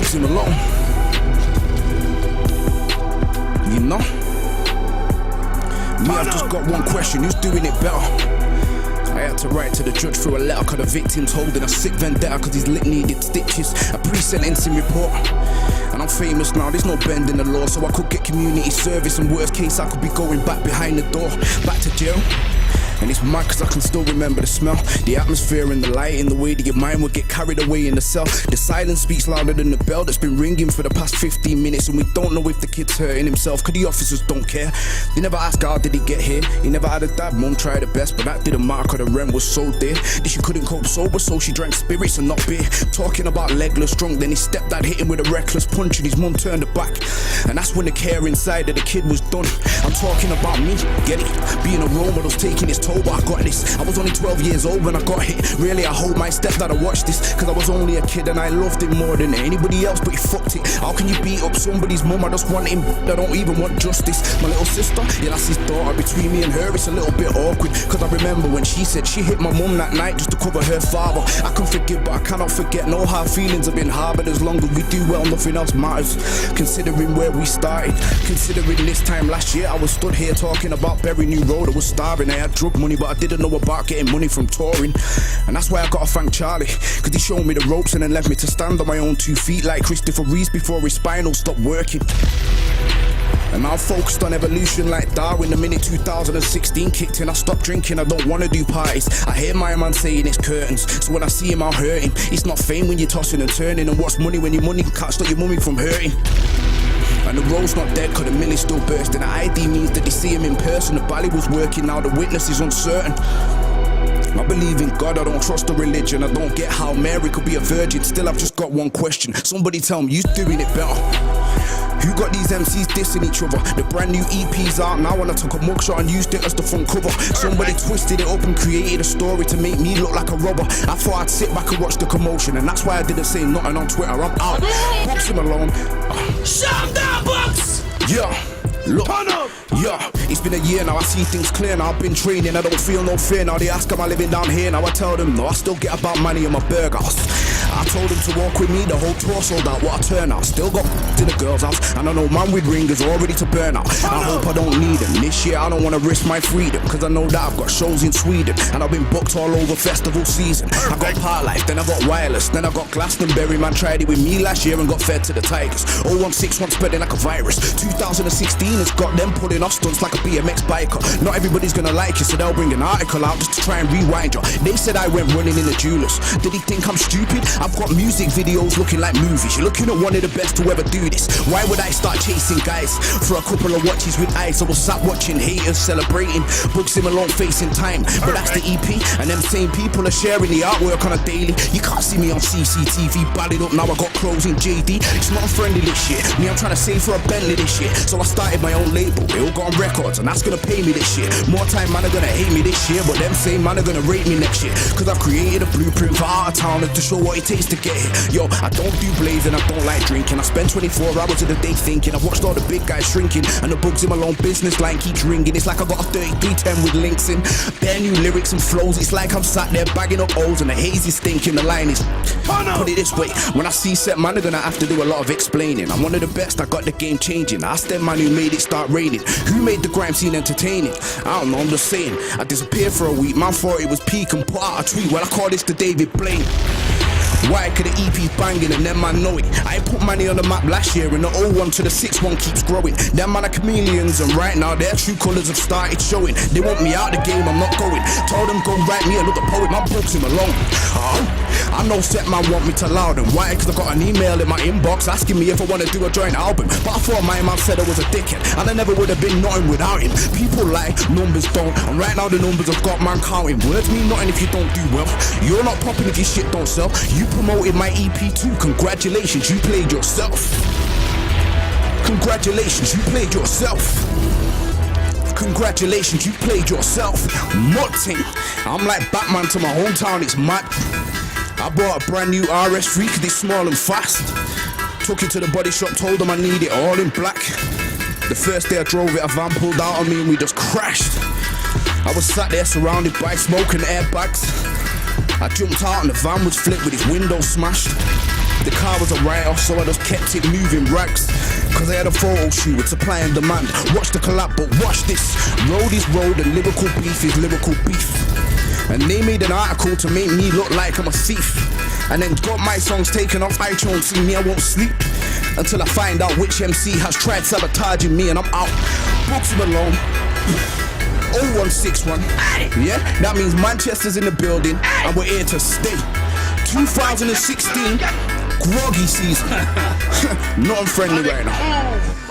Bugzy Malone. You know? Me, I've just got one question, who's doing it better? I had to write to the judge through a letter cause the victim's holding a sick vendetta cause his lip needed stitches. A pre-sentencing report. And I'm famous now, there's no bend in the law, so I could get community service, and worst case I could be going back behind the door, back to jail. And it's mad cause I can still remember the smell, the atmosphere and the light, and the way that your mind would get carried away in the cell. The silence speaks louder than the bell that's been ringing for the past 15 minutes, and we don't know if the kid's hurting himself cause the officers don't care. They never ask how did he get here, he never had a dad, mum tried her best but that didn't matter cause the rent was so dear. That she couldn't cope sober so she drank spirits and not beer. Talking about legless drunk, then his stepdad hit him with a reckless punch and his mum turned her back. And that's when the care inside of the kid was done. I'm talking about me, get it? Being a role model's taking its toll, but I got this. I was only 12 years old when I got hit. Really, I hope my stepdad watched this, cause I was only a kid and I loved him more than anybody else, but he fucked it. How can you beat up somebody's mum? I just want him, I don't even want justice. My little sister, yeah, that's his daughter. Between me and her, it's a little bit awkward, cause I remember when she said she hit my mum that night just to cover her father. I can forgive, but I cannot forget. No hard feelings have been harbored. As long as we do well, nothing else matters. Considering where we started, considering this time last year, I was stood here talking about Berry New Road. I was starving, I had drug money, but I didn't know about getting money from touring. And that's why I gotta thank Charlie, cause he showed me the ropes and then left me to stand on my own 2 feet like Christopher Reese before his spinal stopped working. And now I'm focused on evolution like Darwin. The minute 2016 kicked in, I stopped drinking, I don't wanna do parties. I hear my man saying it's curtains, so when I see him I'll hurt him. It's not fame when you're tossing and turning, and what's money when your money can't stop your mummy from hurting. And the road's not dead cause the mill is still bursting. The ID means that they see him in person. The bally was working, now the witness is uncertain. I believe in God, I don't trust a religion. I don't get how Mary could be a virgin. Still I've just got one question, somebody tell me who's doing it better? Who got these MCs dissing each other? The brand new EP's out now and I took a mugshot and used it as the front cover. Somebody twisted it up and created a story to make me look like a robber. I thought I'd sit back and watch the commotion, and that's why I didn't say nothing on Twitter. I'm out. Bugzy Malone. Shut him down, Bugs! Yeah. Look, yeah, it's been a year now, I see things clear now. I've been training, I don't feel no fear now. They ask am I living down here, now I tell them no, I still get about money in my burgers. I told them to walk with me, the whole tour sold out, what a turnout. Still got in the girl's house, and I know man with ringers all ready to burn out. I hope I don't need them, this year I don't wanna risk my freedom, cause I know that I've got shows in Sweden, and I've been booked all over festival season. I got Part Life, then I got Wireless, then I got Glastonbury. Man tried it with me last year and got fed to the tigers. 0161 spreading like a virus. 2016 has got them pulling off stunts like a BMX biker. Not everybody's gonna like you, so they'll bring an article out just to try and rewind you. They said I went running in the jewelers. Did he think I'm stupid? I've got music videos looking like movies. You're looking at one of the best to ever do this. Why would I start chasing guys for a couple of watches with eyes? I was sat watching haters celebrating Bugzy Malone facing time, but that's the EP, and them same people are sharing the artwork on a daily. You can't see me on CCTV ballied up, now I got clothes in JD. It's not friendly this year, me I'm trying to save for a Bentley this year, so I started my own label. They all got on records and that's gonna pay me this year. More time man are gonna hate me this year, but them same man are gonna rate me next year, cause I've created a blueprint for out of towners to show what it takes to get here. Yo, I don't do blazing, I don't like drinking, I spend 24 hours of the day thinking. I've watched all the big guys shrinking, and the Bugzy Malone business line keeps ringing. It's like I got a 3310 with links in, bare new lyrics and flows. It's like I'm sat there bagging up O's and the haze is stinking. The line is, put it this way, when I see set man, they're gonna have to do a lot of explaining. I'm one of the best, I got the game changing. I asked them man who made it start raining, who made the grime scene entertaining. I don't know, I'm just saying. I disappeared for a week, man thought it was peak and put out a tweet. Well, I call this the David Blaine. Why could the EP's banging and them man know it? I put money on the map last year and the 01 to the 61 keeps growing. Them man are chameleons and right now their true colours have started showing. They want me out the game, I'm not going. Told them go write me another poet, my Bugzy Malone. I know set man want me to allow them. Why? Cause I got an email in my inbox asking me if I wanna do a joint album. But I thought my man said I was a dickhead, and I never would have been nothing without him. People lie, numbers don't, and right now the numbers have got man counting. Words mean nothing if you don't do well. You're not popping if your shit don't sell. You promoted my EP too, congratulations, you played yourself. Congratulations, you played yourself. Congratulations, you played yourself. Mutting, I'm like Batman to my hometown, it's mad. I bought a brand new RS3 cause it's small and fast. Took it to the body shop, told them I need it all in black. The first day I drove it, a van pulled out on me and we just crashed. I was sat there surrounded by smoke and airbags. I jumped out and the van was flipped with its windows smashed. The car was a write-off, so I just kept it moving rags. Cause I had a photo shoot with supply and demand. Watch the collab, but watch this. Road is road and lyrical beef is lyrical beef. And they made an article to make me look like I'm a thief. And then got my songs taken off iTunes, see me, I won't sleep until I find out which MC has tried sabotaging me, and I'm out. Bugzy Malone, 0161. Yeah, that means Manchester's in the building, and we're here to stay. 2016, groggy season. Not friendly right now.